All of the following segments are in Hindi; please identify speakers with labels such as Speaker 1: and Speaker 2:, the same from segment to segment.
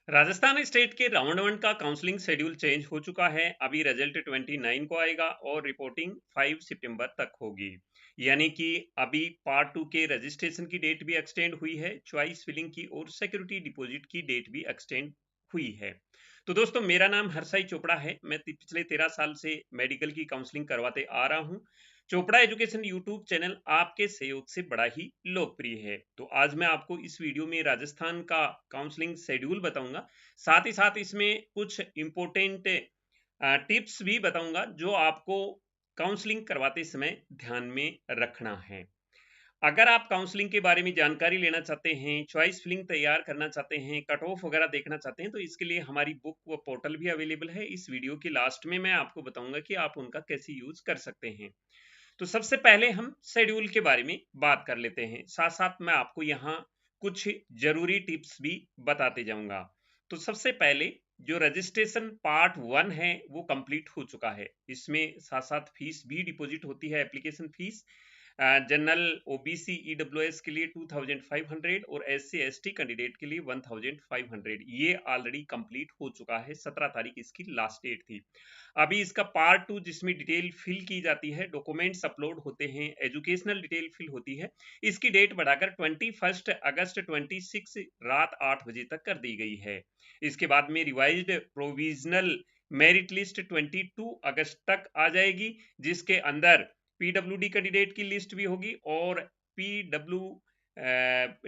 Speaker 1: राजस्थान स्टेट के राउंड वन का काउंसलिंग शेड्यूल चेंज हो चुका है। अभी रिजल्ट 29 को आएगा और रिपोर्टिंग 5 सितंबर तक होगी। यानी कि अभी पार्ट टू के रजिस्ट्रेशन की डेट भी एक्सटेंड हुई है, चॉइस फिलिंग की और सिक्योरिटी डिपॉजिट की डेट भी एक्सटेंड हुई है। तो दोस्तों, मेरा नाम हर्षाई चोपड़ा है। मैं पिछले 13 साल से मेडिकल की काउंसलिंग करवाते आ रहा हूँ। चोपड़ा एजुकेशन यूट्यूब चैनल आपके सहयोग से बड़ा ही लोकप्रिय है। तो आज मैं आपको इस वीडियो में राजस्थान का काउंसलिंग शेड्यूल बताऊंगा। साथ ही साथ इसमें कुछ इंपॉर्टेंट टिप्स भी बताऊंगा जो आपको काउंसलिंग करवाते समय ध्यान में रखना है। अगर आप काउंसलिंग के बारे में जानकारी लेना चाहते हैं, चॉइस फिलिंग तैयार करना चाहते हैं, कट ऑफ वगैरह देखना चाहते हैं, तो इसके लिए हमारी बुक व पोर्टल भी अवेलेबल है। इस वीडियो के लास्ट में मैं आपको बताऊंगा कि आप उनका कैसे यूज कर सकते हैं। तो सबसे पहले हम शेड्यूल के बारे में बात कर लेते हैं, साथ साथ मैं आपको यहाँ कुछ जरूरी टिप्स भी बताते जाऊंगा। तो सबसे पहले जो रजिस्ट्रेशन पार्ट वन है वो कंप्लीट हो चुका है। इसमें साथ साथ फीस भी डिपॉजिट होती है, application fees. General OBC EWS के लिए 2500 और एससी एसटी कैंडिडेट के लिए 1500। ये ऑलरेडी कंप्लीट हो चुका है, 17 तारीख इसकी लास्ट डेट थी। अभी इसका पार्ट टू जिसमें डिटेल फिल की जाती है, डॉक्यूमेंट्स अपलोड होते हैं, एजुकेशनल डिटेल फिल होती है, इसकी डेट बढ़ाकर 21 अगस्त 26 रात 8 बजे तक कर दी गई है। इसके बाद में रिवाइज्ड प्रोविजनल मेरिट लिस्ट 22 अगस्त तक आ जाएगी, जिसके अंदर पीडब्ल्यूडी कैंडिडेट की लिस्ट भी होगी और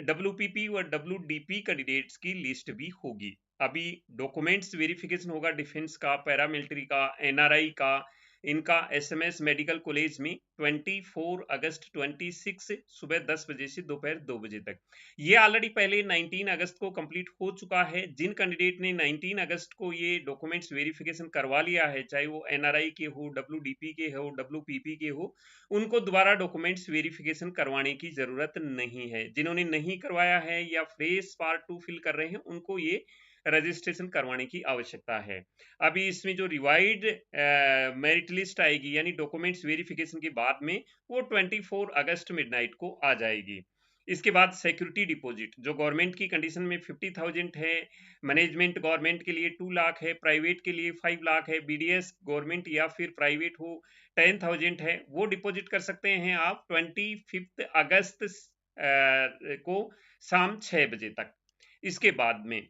Speaker 1: डब्ल्यूपीपी और डब्ल्यूडीपी कैंडिडेट्स की लिस्ट भी होगी। अभी डॉक्यूमेंट्स वेरिफिकेशन होगा डिफेंस का, पैरामिलिट्री का, एनआरआई का, इनका एसएमएस मेडिकल कॉलेज में 24 अगस्त 26 सुबह 10 बजे से दोपहर 2 बजे तक। ये ऑलरेडी पहले 19 अगस्त को कंप्लीट हो चुका है। जिन कैंडिडेट ने 19 अगस्त को ये डॉक्यूमेंट्स वेरिफिकेशन करवा लिया है, चाहे वो एनआरआई के हो, डब्ल्यूडीपी के हो, डब्ल्यूपीपी के हो, उनको दोबारा डॉक्यूमेंट्स वेरिफिकेशन करवाने की जरूरत नहीं है। जिन्होंने नहीं करवाया है या फ्रेश पार्ट टू फिल कर रहे हैं, उनको ये रजिस्ट्रेशन करवाने की आवश्यकता है। अभी इसमें जो रिवाइड मेरिट लिस्ट आएगी यानी डॉक्यूमेंट्स वेरिफिकेशन के बाद में, वो 24 अगस्त मिडनाइट को आ जाएगी। इसके बाद सिक्योरिटी डिपॉजिट जो गवर्नमेंट की कंडीशन में 50,000 है, मैनेजमेंट गवर्नमेंट के लिए 2 लाख है, प्राइवेट के लिए 5 लाख है, बीडीएस गवर्नमेंट या फिर प्राइवेट हो 10,000 है, वो डिपॉजिट कर सकते हैं आप 25 अगस्त को शाम 6 बजे तक। इसके बाद में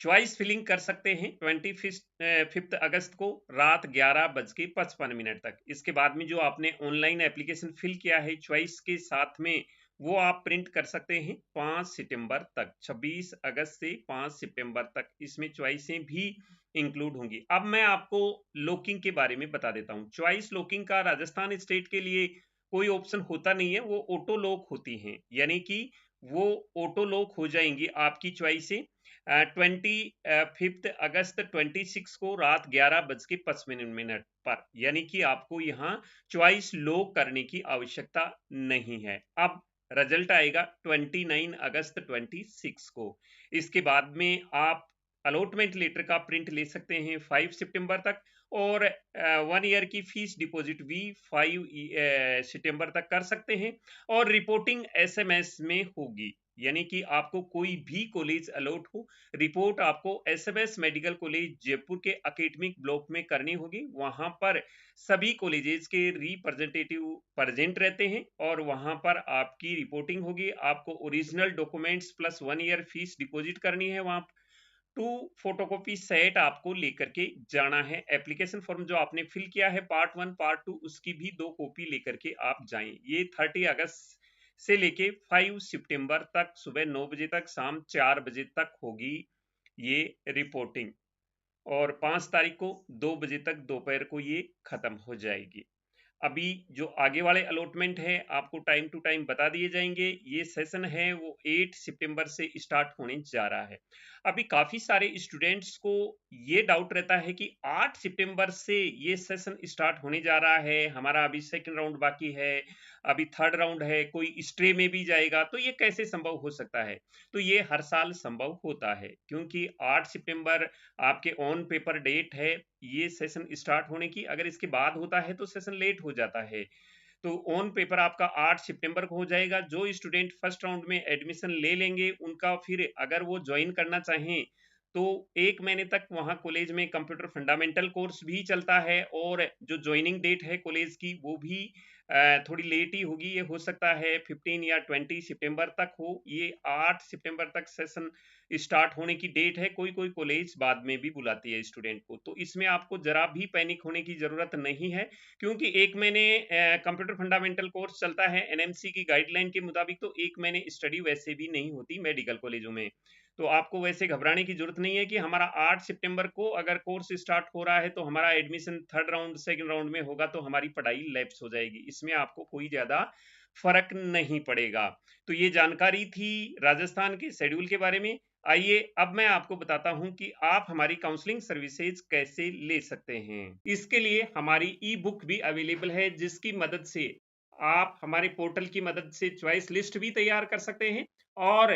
Speaker 1: चॉइस फिलिंग कर सकते हैं 25 अगस्त को रात 11:55 तक। इसके बाद में जो आपने ऑनलाइन एप्लीकेशन फिल किया है चॉइस के साथ में, वो आप प्रिंट कर सकते हैं 5 सितंबर तक। 26 अगस्त से 5 सितंबर तक इसमें चॉइसें भी इंक्लूड होंगी। अब मैं आपको लॉकिंग के बारे में बता देता हूँ। चॉइस लॉकिंग का राजस्थान स्टेट के लिए कोई ऑप्शन होता नहीं है, वो ऑटो लॉक होती हैं, यानी कि वो ऑटो लॉक हो जाएंगी आपकी चॉइसें 25 अगस्त 26 को रात 11:55 पर। यानी कि आपको यहाँ चॉइस लॉक करने की आवश्यकता नहीं है। अब रिजल्ट आएगा 29 अगस्त 26 को। इसके बाद में आप अलॉटमेंट लेटर का प्रिंट ले सकते हैं 5 सितंबर तक, और 1 ईयर की फीस डिपॉजिट भी 5 सितंबर तक कर सकते हैं। और रिपोर्टिंग एसएमएस में होगी, यानी कि आपको कोई भी कॉलेज अलॉट हो, रिपोर्ट आपको एसएमएस मेडिकल कॉलेज जयपुर के एकेडमिक ब्लॉक में करनी होगी। वहां पर सभी कॉलेजेस के रिप्रेजेंटेटिव प्रेजेंट रहते हैं और वहां पर आपकी रिपोर्टिंग होगी। आपको original documents plus 1 year fees deposit करनी है। वहां 2 फोटोकॉपी सेट आपको लेकर के जाना है। एप्लीकेशन फॉर्म जो आपने फिल किया है पार्ट 1 पार्ट 2, उसकी भी 2 कॉपी लेकर के आप जाएं। ये 30 अगस्त से लेके 5 सितंबर तक सुबह 9 बजे तक शाम 4 बजे तक होगी ये रिपोर्टिंग, और 5 तारीख को 2 बजे तक दोपहर को ये खत्म हो जाएगी। अभी जो आगे वाले अलॉटमेंट है आपको टाइम टू टाइम बता दिए जाएंगे। ये सेशन है वो 8 सितंबर से स्टार्ट होने जा रहा है। अभी काफी सारे स्टूडेंट्स को ये डाउट रहता है कि 8 सितंबर से ये सेशन स्टार्ट होने जा रहा है, हमारा अभी सेकंड राउंड बाकी है, अभी थर्ड राउंड है, कोई स्ट्रे में भी जाएगा, तो ये कैसे संभव हो सकता है? तो ये हर साल संभव होता है, क्योंकि 8 सितंबर आपके ऑन पेपर डेट है ये सेशन स्टार्ट होने की। अगर इसके बाद होता है तो सेशन लेट हो जाता है। तो ऑन पेपर आपका 8 सितंबर को हो जाएगा। जो स्टूडेंट फर्स्ट राउंड में एडमिशन ले लेंगे उनका फिर अगर वो ज्वाइन करना चाहें तो 1 महीने तक वहाँ कॉलेज में कंप्यूटर फंडामेंटल कोर्स भी चलता है, और जो ज्वाइनिंग डेट है कॉलेज की वो भी थोड़ी लेट ही होगी। ये हो सकता है 15 या 20 सितंबर तक हो। ये 8 सितंबर तक सेशन स्टार्ट होने की डेट है। कोई कोई कॉलेज बाद में भी बुलाती है स्टूडेंट को, तो इसमें आपको जरा भी पैनिक होने की जरूरत नहीं है, क्योंकि 1 महीने कंप्यूटर फंडामेंटल कोर्स चलता है एनएमसी की गाइडलाइन के मुताबिक। तो 1 महीने स्टडी वैसे भी नहीं होती मेडिकल कॉलेजों में, तो आपको वैसे घबराने की जरूरत नहीं है कि हमारा 8 सितंबर को अगर कोर्स स्टार्ट हो रहा है तो हमारा admission third round second round में होगा तो हमारी पढ़ाई लैप्स हो जाएगी। इसमें आपको कोई ज्यादा फर्क नहीं पड़ेगा। तो ये जानकारी थी राजस्थान के शेड्यूल के बारे में। आइए अब मैं आपको बताता हूं कि आप हमारी काउंसलिंग सर्विसेज कैसे ले सकते हैं। इसके लिए हमारी ई बुक भी अवेलेबल है, जिसकी मदद से आप हमारे पोर्टल की मदद से चॉइस लिस्ट भी तैयार कर सकते हैं, और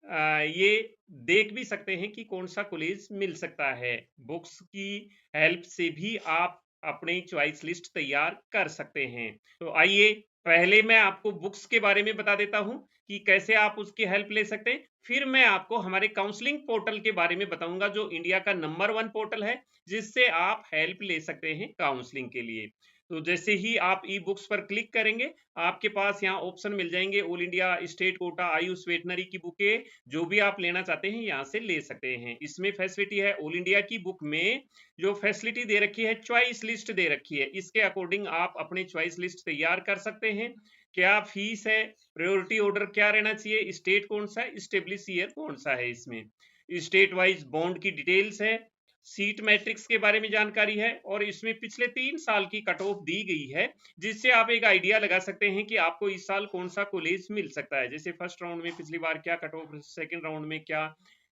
Speaker 1: ये देख भी सकते हैं कि कौन सा कॉलेज मिल सकता है। बुक्स की हेल्प से भी आप अपनी चॉइस लिस्ट तैयार कर सकते हैं। तो आइए पहले मैं आपको बुक्स के बारे में बता देता हूं कि कैसे आप उसकी हेल्प ले सकते हैं, फिर मैं आपको हमारे काउंसलिंग पोर्टल के बारे में बताऊंगा जो इंडिया का नंबर 1 पोर्टल है, जिससे आप हेल्प ले सकते हैं काउंसलिंग के लिए। तो जैसे ही आप ई बुक्स पर क्लिक करेंगे आपके पास यहाँ ऑप्शन मिल जाएंगे, all India state quota Ayush veterinary की बुकें जो भी आप लेना चाहते हैं यहाँ से ले सकते हैं। इसमें फैसिलिटी है, ऑल इंडिया की बुक में जो फैसिलिटी दे रखी है, चॉइस लिस्ट दे रखी है, इसके अकॉर्डिंग आप अपनी चॉइस लिस्ट तैयार कर सकते हैं। क्या फीस है, प्रायोरिटी ऑर्डर क्या रहना चाहिए, स्टेट कौन सा है, स्टेब्लिश ईयर कौन सा है, इसमें स्टेट वाइज बॉन्ड की डिटेल्स है, सीट मैट्रिक्स के बारे में जानकारी है, और इसमें पिछले 3 साल की कट ऑफ दी गई है, जिससे आप एक आइडिया लगा सकते हैं कि आपको इस साल कौन सा कॉलेज मिल सकता है। जैसे फर्स्ट राउंड में पिछली बार क्या कट ऑफ, सेकंड राउंड में क्या,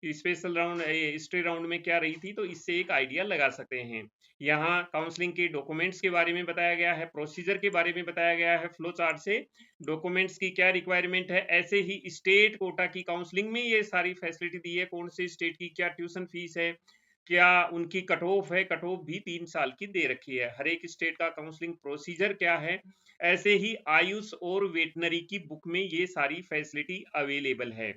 Speaker 1: स्पेशल राउंड स्टे राउंड में क्या रही थी, तो इससे एक आइडिया लगा सकते हैं। यहाँ काउंसलिंग के डॉक्यूमेंट्स के बारे में बताया गया है, प्रोसीजर के बारे में बताया गया है, फ्लो चार्ट से डॉक्यूमेंट्स की क्या रिक्वायरमेंट है। ऐसे ही स्टेट कोटा की काउंसलिंग में ये सारी फैसिलिटी दी है, कौन से स्टेट की क्या ट्यूशन फीस है, क्या उनकी कट ऑफ है, कट ऑफ भी 3 साल की दे रखी है, हर एक स्टेट का काउंसलिंग प्रोसीजर क्या है। ऐसे ही आयुष और वेटनरी की बुक में ये सारी फैसिलिटी अवेलेबल है।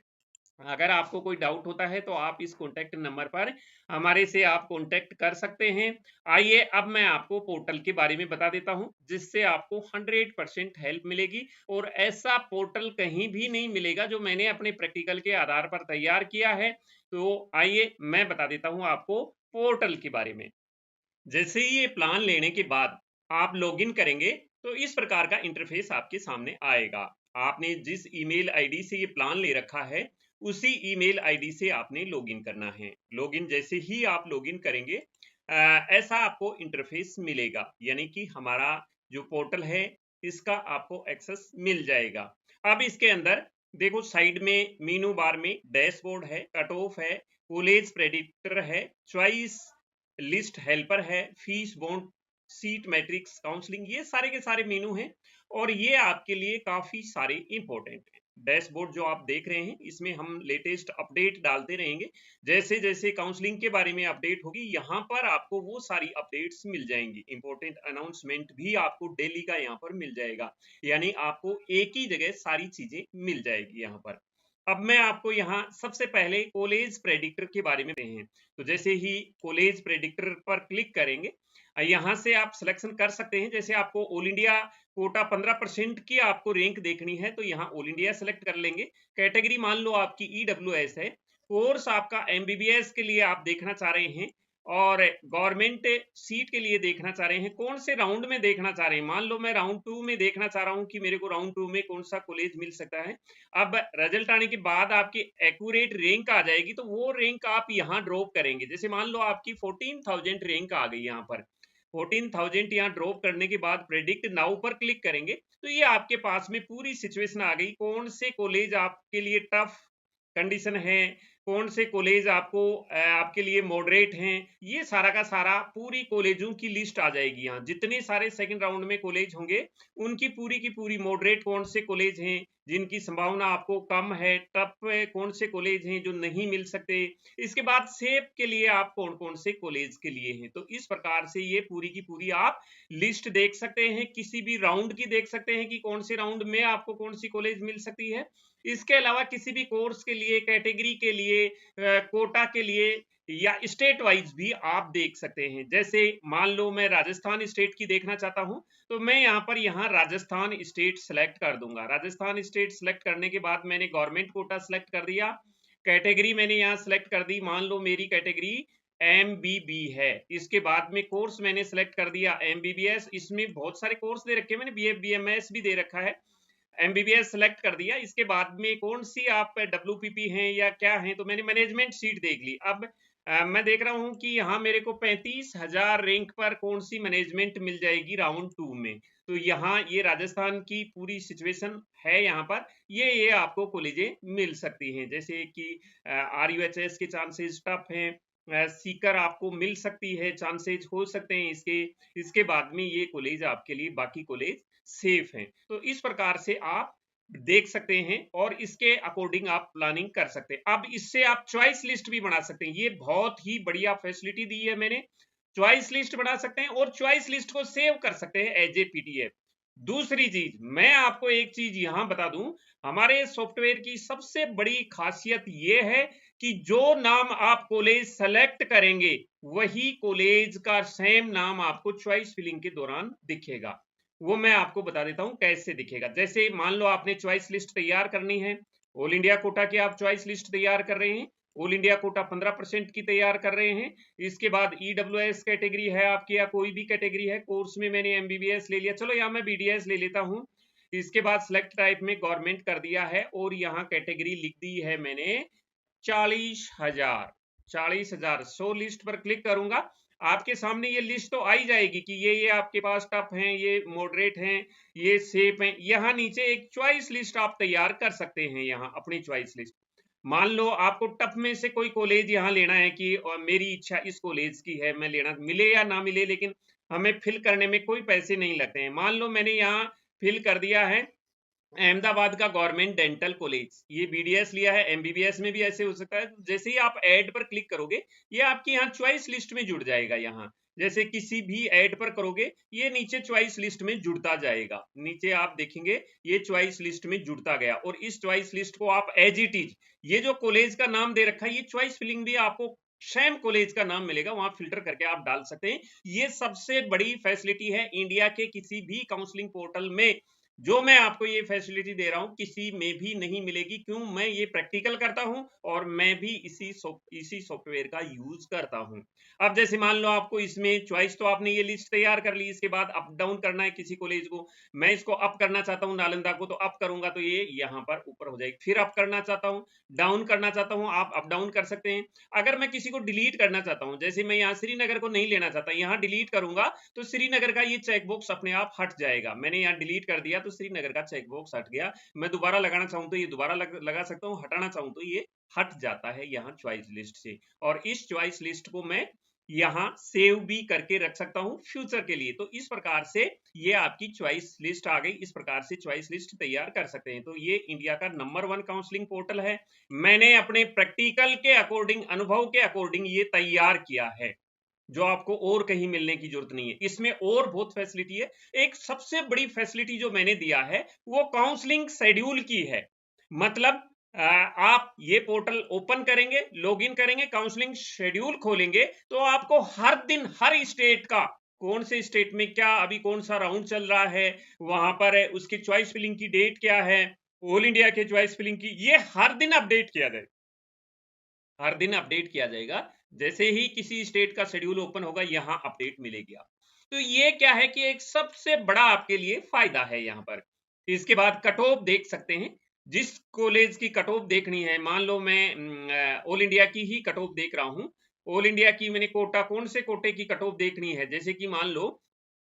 Speaker 1: अगर आपको कोई डाउट होता है तो आप इस कॉन्टैक्ट नंबर पर हमारे से आप कॉन्टैक्ट कर सकते हैं। आइए अब मैं आपको पोर्टल के बारे में बता देता हूं, जिससे आपको 100% हेल्प मिलेगी, और ऐसा पोर्टल कहीं भी नहीं मिलेगा जो मैंने अपने प्रैक्टिकल के आधार पर तैयार किया है। तो आइए मैं बता देता हूं आपको पोर्टल के बारे में। जैसे ही ये प्लान लेने के बाद आप लॉगिन करेंगे तो इस प्रकार का इंटरफेस आपके सामने आएगा। आपने जिस ईमेल आईडी से ये प्लान ले रखा है उसी ईमेल आईडी से आपने लॉगिन करना है। लॉगिन जैसे ही आप लॉगिन करेंगे ऐसा आपको इंटरफेस मिलेगा, यानी कि हमारा जो पोर्टल है इसका आपको एक्सेस मिल जाएगा। अब इसके अंदर देखो साइड में मेनू बार में डैशबोर्ड है, कट ऑफ है, कॉलेज प्रेडिक्टर है, चॉइस लिस्ट हेल्पर है, fees bond, seat matrix, counselling, ये सारे के सारे मेनू हैं, और ये आपके लिए काफी सारे इंपॉर्टेंट हैं। डैशबोर्ड जो आप देख रहे हैं इसमें हम लेटेस्ट अपडेट डालते रहेंगे, जैसे जैसे काउंसलिंग के बारे में अपडेट होगी यहाँ पर आपको वो सारी अपडेट्स मिल जाएंगी। इंपॉर्टेंट अनाउंसमेंट भी आपको डेली का यहाँ पर मिल जाएगा, यानी आपको एक ही जगह सारी चीजें मिल जाएगी यहाँ पर। अब मैं आपको यहाँ सबसे पहले कॉलेज प्रेडिक्टर के बारे में हैं, तो जैसे ही कॉलेज प्रेडिक्टर पर क्लिक करेंगे यहाँ से आप सिलेक्शन कर सकते हैं। जैसे आपको ऑल इंडिया कोटा 15% की आपको रैंक देखनी है तो यहाँ ऑल इंडिया सेलेक्ट कर लेंगे। कैटेगरी मान लो आपकी ईडब्ल्यूएस है, कोर्स आपका एमबीबीएस के लिए आप देखना चाह रहे हैं, और गवर्नमेंट सीट के लिए देखना चाह रहे हैं, कौन से राउंड में देखना चाह रहे हैं। मान लो मैं राउंड 2 में देखना चाह रहा हूं कि मेरे को राउंड 2 में कौन सा कॉलेज मिल सकता है। अब रिजल्ट आने के बाद आपकी एक्यूरेट रैंक आ जाएगी, तो वो रैंक आप यहाँ ड्रॉप करेंगे। जैसे मान लो आपकी 14,000 रैंक आ गई, यहाँ पर 14,000 यहाँ ड्रॉप करने के बाद प्रेडिक्ट नाउ पर क्लिक करेंगे तो ये आपके पास में पूरी सिचुएशन आ गई, कौन से कॉलेज आपके लिए टफ कंडीशन है, कौन से कॉलेज आपको आपके लिए मॉडरेट हैं, ये सारा का सारा पूरी कॉलेजों की लिस्ट आ जाएगी। यहाँ जितने सारे सेकंड राउंड में कॉलेज होंगे उनकी पूरी की पूरी मॉडरेट कौन से कॉलेज हैं जिनकी संभावना आपको कम है, टफ कौन से कॉलेज हैं जो नहीं मिल सकते, इसके बाद सेफ के लिए आप कौन कौन से कॉलेज के लिए हैं। तो इस प्रकार से ये पूरी की पूरी आप लिस्ट देख सकते हैं, किसी भी राउंड की देख सकते हैं कि कौन से राउंड में आपको कौन सी कॉलेज मिल सकती है। इसके अलावा किसी भी कोर्स के लिए, कैटेगरी के लिए, कोटा के लिए या स्टेट वाइज भी आप देख सकते हैं। जैसे मान लो मैं राजस्थान स्टेट की देखना चाहता हूं, तो मैं यहाँ राजस्थान स्टेट सेलेक्ट कर दूंगा। राजस्थान स्टेट सेलेक्ट करने के बाद मैंने गवर्नमेंट कोटा सेलेक्ट कर दिया, कैटेगरी मैंने यहाँ सेलेक्ट कर दी, मान लो मेरी कैटेगरी MBB है। इसके बाद में कोर्स मैंने सेलेक्ट कर दिया MBBS, इसमें बहुत सारे कोर्स दे रखे हैं मैंने, BF BMS भी दे रखा है, MBBS सेलेक्ट कर दिया। इसके बाद में कौन सी आप WPP हैं या क्या हैं, तो मैंने मैनेजमेंट सीट देख ली। अब मैं देख रहा हूं कि यहाँ मेरे को 35,000 रैंक पर कौन सी मैनेजमेंट मिल जाएगी राउंड 2 में। तो यहाँ ये राजस्थान की पूरी सिचुएशन है, यहाँ पर ये आपको कॉलेजें मिल सकती हैं। जैसे कि RUHS के चांसेस टफ हैं, सीकर आपको मिल सकती है, चांसेस हो सकते हैं इसके बाद में ये कॉलेज आपके लिए बाकी कॉलेज सेफ हैं। तो इस प्रकार से आप देख सकते हैं और इसके अकॉर्डिंग आप प्लानिंग कर सकते हैं। अब इससे आप चॉइस लिस्ट भी बना सकते हैं, ये बहुत ही बढ़िया फैसिलिटी दी है मैंने। चॉइस लिस्ट बना सकते हैं और चॉइस लिस्ट को सेव कर सकते हैं एज ए PDF। दूसरी चीज मैं आपको एक चीज यहां बता दूं, हमारे सॉफ्टवेयर की सबसे बड़ी खासियत यह है कि जो नाम आप कॉलेज सेलेक्ट करेंगे वही कॉलेज का सेम नाम आपको चॉइस फिलिंग के दौरान दिखेगा। वो मैं आपको बता देता हूं कैसे दिखेगा। जैसे मान लो आपने चॉइस लिस्ट तैयार करनी है, ऑल इंडिया कोटा की आप चॉइस लिस्ट तैयार कर रहे हैं, ऑल इंडिया कोटा 15% की तैयार कर रहे हैं। इसके बाद EWS कैटेगरी है आपकी या कोई भी कैटेगरी है, कोर्स में मैंने MBBS ले लिया, चलो यहाँ मैं BDS ले लेता हूँ। इसके बाद सिलेक्ट टाइप में गवर्नमेंट कर दिया है और यहाँ कैटेगरी लिख दी है मैंने 40,000। 40,000 शो लिस्ट पर क्लिक करूंगा, आपके सामने ये लिस्ट तो आई जाएगी कि ये आपके पास टफ हैं, ये मॉडरेट हैं, ये सेफ हैं। यहाँ नीचे एक चॉइस लिस्ट आप तैयार कर सकते हैं, यहाँ अपनी चॉइस लिस्ट। मान लो आपको टफ में से कोई कॉलेज यहाँ लेना है कि मेरी इच्छा इस कॉलेज की है, मैं लेना, मिले या ना मिले लेकिन हमें फिल करने में कोई पैसे नहीं लगते हैं। मान लो मैंने यहाँ फिल कर दिया है अहमदाबाद का गवर्नमेंट डेंटल कॉलेज, ये BDS लिया है, MBBS में भी ऐसे हो सकता है। जैसे ही आप ऐड पर क्लिक करोगे ये आपकी यहाँ चॉइस लिस्ट में जुड़ जाएगा। यहाँ जैसे किसी भी ऐड पर करोगे ये नीचे चॉइस लिस्ट में जुड़ता जाएगा, नीचे आप देखेंगे ये चॉइस लिस्ट में जुड़ता गया। और इस चॉइस लिस्ट को आप एज इट इज, ये जो कॉलेज का नाम दे रखा है ये चॉइस फिलिंग भी आपको सेम कॉलेज का नाम मिलेगा, वहां फिल्टर करके आप डाल सकते हैं। ये सबसे बड़ी फैसिलिटी है इंडिया के किसी भी काउंसलिंग पोर्टल में, जो मैं आपको ये फैसिलिटी दे रहा हूं किसी में भी नहीं मिलेगी। क्यों? मैं ये प्रैक्टिकल करता हूं और मैं भी इसी सॉफ्टवेयर का यूज करता हूं। अब जैसे मान लो आपको इसमें चॉइस, तो आपने ये लिस्ट तैयार कर ली, इसके बाद अप डाउन करना है किसी कॉलेज को। मैं इसको अप करना चाहता हूं नालंदा को, तो अप करूंगा तो ये यहाँ पर ऊपर हो जाएगी। फिर अप करना चाहता हूं, डाउन करना चाहता हूं, आप अप डाउन कर सकते हैं। अगर मैं किसी को डिलीट करना चाहता हूं, जैसे मैं यहाँ श्रीनगर को नहीं लेना चाहता, यहाँ डिलीट करूंगा तो श्रीनगर का ये चेकबॉक्स अपने आप हट जाएगा। मैंने यहाँ डिलीट कर दिया तो श्रीनगर का चेकबॉक्स हट गया। मैं दोबारा लगाना चाहूं तो ये दोबारा लगा सकता हूं, हटाना चाहूं तो ये हट जाता है यहाँ चॉइस लिस्ट से। और इस चॉइस लिस्ट को मैं यहाँ सेव भी करके रख सकता हूं फ्यूचर के लिए। तो इस प्रकार से ये आपकी चॉइस लिस्ट आ गई, इस प्रकार से चॉइस लिस्ट तैयार कर सकते हैं। तो ये इंडिया का नंबर 1 काउंसलिंग पोर्टल है। मैंने अपने प्रैक्टिकल के अकॉर्डिंग, अनुभव के अकॉर्डिंग ये तैयार किया है, जो आपको और कहीं मिलने की जरूरत नहीं है। इसमें और बहुत फैसिलिटी है। एक सबसे बड़ी फैसिलिटी जो मैंने दिया है वो काउंसलिंग शेड्यूल की है। मतलब आप ये पोर्टल ओपन करेंगे, लॉगिन करेंगे, काउंसलिंग शेड्यूल खोलेंगे तो आपको हर दिन हर स्टेट का, कौन से स्टेट में क्या अभी कौन सा राउंड चल रहा है, वहां पर उसकी चॉइस फिलिंग की डेट क्या है, ऑल इंडिया के चॉइस फिलिंग की, ये हर दिन अपडेट किया जाएगा। हर दिन अपडेट किया जाएगा। जैसे ही किसी स्टेट का शेड्यूल ओपन होगा यहां अपडेट मिलेगी आप। तो ये क्या है कि एक सबसे बड़ा आपके लिए फायदा है यहाँ पर। इसके बाद कट ऑफ देख सकते हैं, जिस कॉलेज की कट ऑफ देखनी है। मान लो मैं ऑल इंडिया की ही कट ऑफ देख रहा हूं, ऑल इंडिया की मैंने कोटा, कौन से कोटे की कट ऑफ देखनी है, जैसे कि मान लो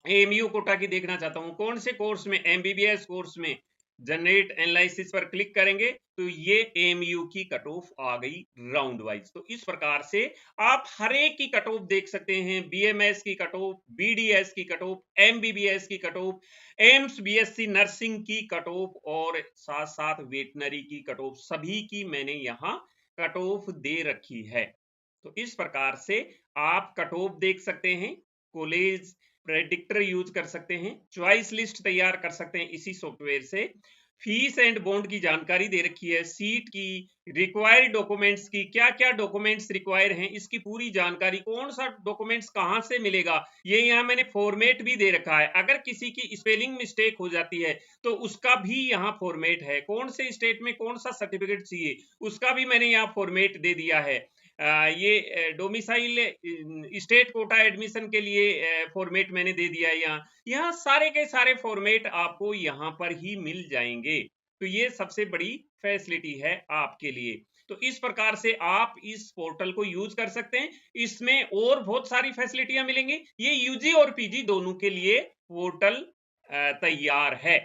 Speaker 1: AMU कोटा की देखना चाहता हूं, कौन से कोर्स में, MBBS कोर्स में जनरेट एनालिसिस पर क्लिक करेंगे तो ये एएमयू की कट ऑफ आ गई राउंड वाइज। तो इस प्रकार से आप हर एक की कट ऑफ देख सकते हैं, बीएमएस की कट ऑफ, बीडीएस की कट ऑफ, एमबीबीएस की cut off, AIIMS BSc nursing की कट ऑफ और साथ साथ वेटनरी की कट ऑफ, सभी की मैंने यहाँ कट ऑफ दे रखी है। तो इस प्रकार से आप कट ऑफ देख सकते हैं, कॉलेज प्रेडिक्टर यूज कर सकते हैं, चॉइस लिस्ट तैयार कर सकते हैं इसी सॉफ्टवेयर से, फीस एंड बॉन्ड की जानकारी दे रखी है, सीट की, रिक्वायर्ड डॉक्यूमेंट्स की, क्या क्या डॉक्यूमेंट्स रिक्वायर हैं इसकी पूरी जानकारी, कौन सा डॉक्यूमेंट्स कहां से मिलेगा, ये यहाँ मैंने फॉर्मेट भी दे रखा है। अगर किसी की स्पेलिंग मिस्टेक हो जाती है तो उसका भी यहाँ फॉर्मेट है, कौन से स्टेट में कौन सा सर्टिफिकेट चाहिए उसका भी मैंने यहाँ फॉर्मेट दे दिया है। ये डोमिसाइल स्टेट कोटा एडमिशन के लिए फॉर्मेट मैंने दे दिया है। यहाँ सारे के सारे फॉर्मेट आपको यहाँ पर ही मिल जाएंगे। तो ये सबसे बड़ी फैसिलिटी है आपके लिए। तो इस प्रकार से आप इस पोर्टल को यूज कर सकते हैं। इसमें और बहुत सारी फैसिलिटियां मिलेंगी। ये यूजी और पीजी दोनों के लिए पोर्टल तैयार है।